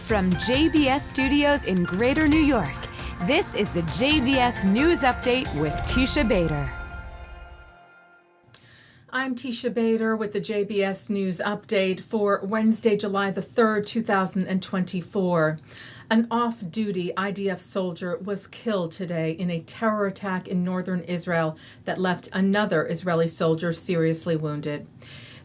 From JBS Studios in Greater New York, this is the JBS News Update with Teisha Bader. I'm Teisha Bader with the JBS News Update for Wednesday, July the 3rd, 2024. An off-duty IDF soldier was killed today in a terror attack in northern Israel that left another Israeli soldier seriously wounded.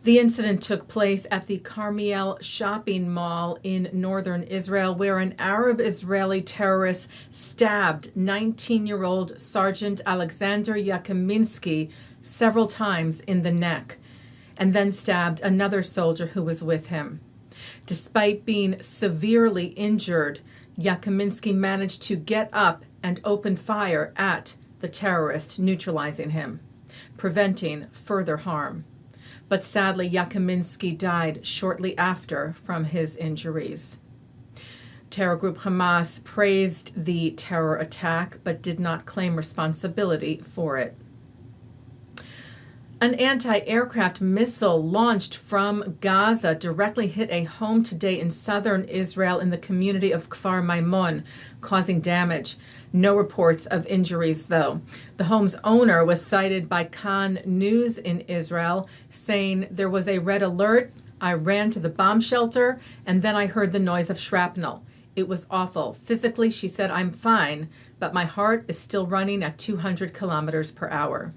The incident took place at the Karmiel shopping mall in northern Israel, where an Arab-Israeli terrorist stabbed 19-year-old Sergeant Alexander Yakiminski several times in the neck, and then stabbed another soldier who was with him. Despite being severely injured, Yakiminski managed to get up and open fire at the terrorist, neutralizing him, preventing further harm. But sadly, Yakiminski died shortly after from his injuries. Terror group Hamas praised the terror attack but did not claim responsibility for it. An anti-aircraft missile launched from Gaza directly hit a home today in southern Israel in the community of Kfar Maimon, causing damage. No reports of injuries, though. The home's owner was cited by Kan News in Israel, saying, "There was a red alert. I ran to the bomb shelter, and then I heard the noise of shrapnel. It was awful. Physically," she said, "I'm fine, but my heart is still running at 200 kilometers per hour."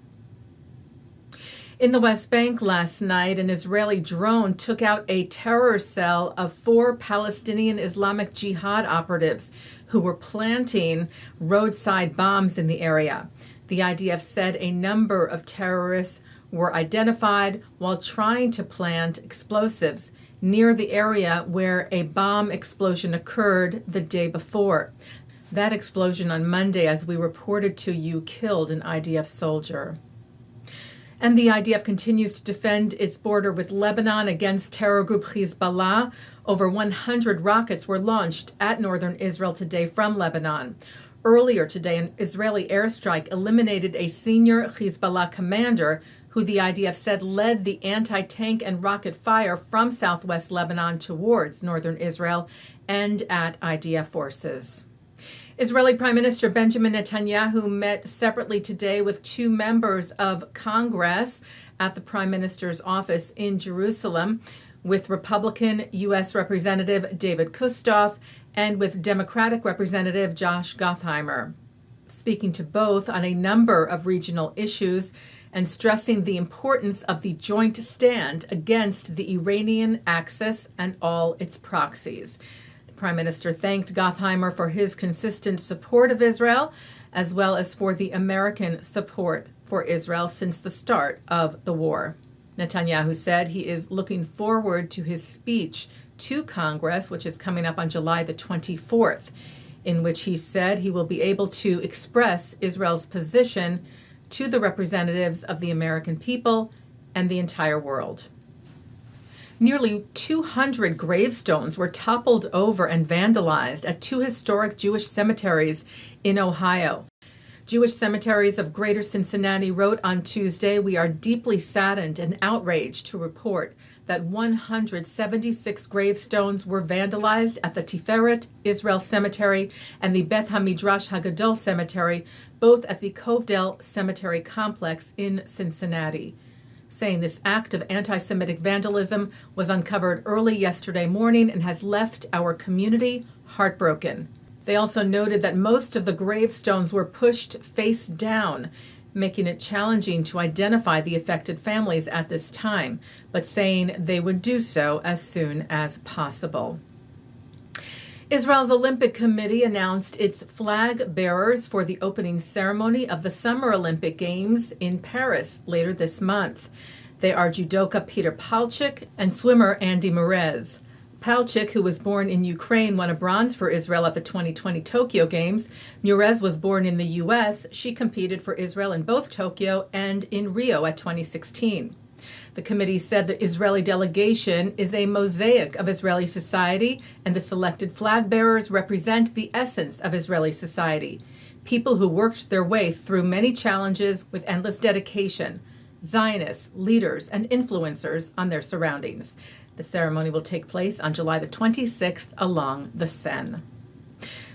In the West Bank last night, an Israeli drone took out a terror cell of 4 Palestinian Islamic Jihad operatives who were planting roadside bombs in the area. The IDF said a number of terrorists were identified while trying to plant explosives near the area where a bomb explosion occurred the day before. That explosion on Monday, as we reported to you, killed an IDF soldier. And the IDF continues to defend its border with Lebanon against terror group Hezbollah. Over 100 rockets were launched at northern Israel today from Lebanon. Earlier today, an Israeli airstrike eliminated a senior Hezbollah commander who the IDF said led the anti-tank and rocket fire from southwest Lebanon towards northern Israel and at IDF forces. Israeli Prime Minister Benjamin Netanyahu met separately today with 2 members of Congress at the Prime Minister's office in Jerusalem, with Republican U.S. Representative David Kustoff and with Democratic Representative Josh Gottheimer, speaking to both on a number of regional issues and stressing the importance of the joint stand against the Iranian axis and all its proxies. Prime Minister thanked Gottheimer for his consistent support of Israel, as well as for the American support for Israel since the start of the war. Netanyahu said he is looking forward to his speech to Congress, which is coming up on July the 24th, in which he said he will be able to express Israel's position to the representatives of the American people and the entire world. Nearly 200 gravestones were toppled over and vandalized at 2 historic Jewish cemeteries in Ohio. Jewish Cemeteries of Greater Cincinnati wrote on Tuesday, "We are deeply saddened and outraged to report that 176 gravestones were vandalized at the Tiferet Israel Cemetery and the Beth HaMidrash HaGadol Cemetery, both at the Covedale Cemetery Complex in Cincinnati," saying this act of anti-Semitic vandalism was uncovered early yesterday morning and has left our community heartbroken. They also noted that most of the gravestones were pushed face down, making it challenging to identify the affected families at this time, but saying they would do so as soon as possible. Israel's Olympic Committee announced its flag bearers for the opening ceremony of the Summer Olympic Games in Paris later this month. They are judoka Peter Palchik and swimmer Andy Murez. Palchik, who was born in Ukraine, won a bronze for Israel at the 2020 Tokyo Games. Murez was born in the U.S. She competed for Israel in both Tokyo and in Rio at 2016. The committee said the Israeli delegation is a mosaic of Israeli society, and the selected flag bearers represent the essence of Israeli society. People who worked their way through many challenges with endless dedication, Zionists, leaders, and influencers on their surroundings. The ceremony will take place on July the 26th along the Seine.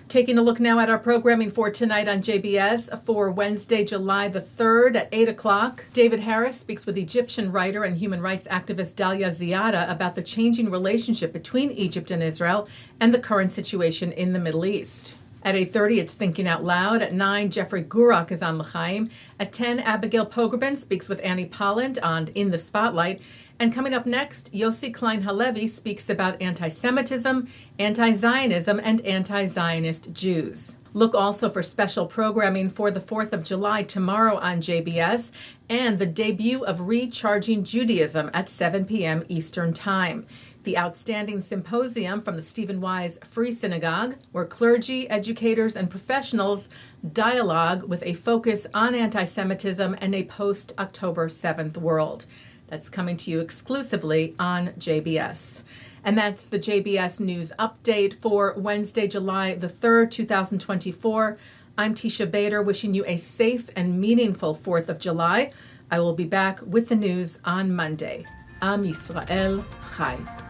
Taking a look now at our programming for tonight on JBS for Wednesday, July the 3rd at 8 o'clock. David Harris speaks with Egyptian writer and human rights activist Dalia Ziada about the changing relationship between Egypt and Israel and the current situation in the Middle East. At 8:30, it's Thinking Out Loud. At 9, Jeffrey Gurock is on L'chaim. At 10, Abigail Pogrebin speaks with Annie Polland on In the Spotlight. And coming up next, Yossi Klein Halevi speaks about anti-Semitism, anti-Zionism, and anti-Zionist Jews. Look also for special programming for the 4th of July tomorrow on JBS and the debut of Recharging Judaism at 7 p.m. Eastern Time. The outstanding symposium from the Stephen Wise Free Synagogue, where clergy, educators, and professionals dialogue with a focus on anti-Semitism and a post-October 7th world. That's coming to you exclusively on JBS. And that's the JBS News Update for Wednesday, July the 3rd, 2024. I'm Teisha Bader, wishing you a safe and meaningful 4th of July. I will be back with the news on Monday. Am Yisrael Chai.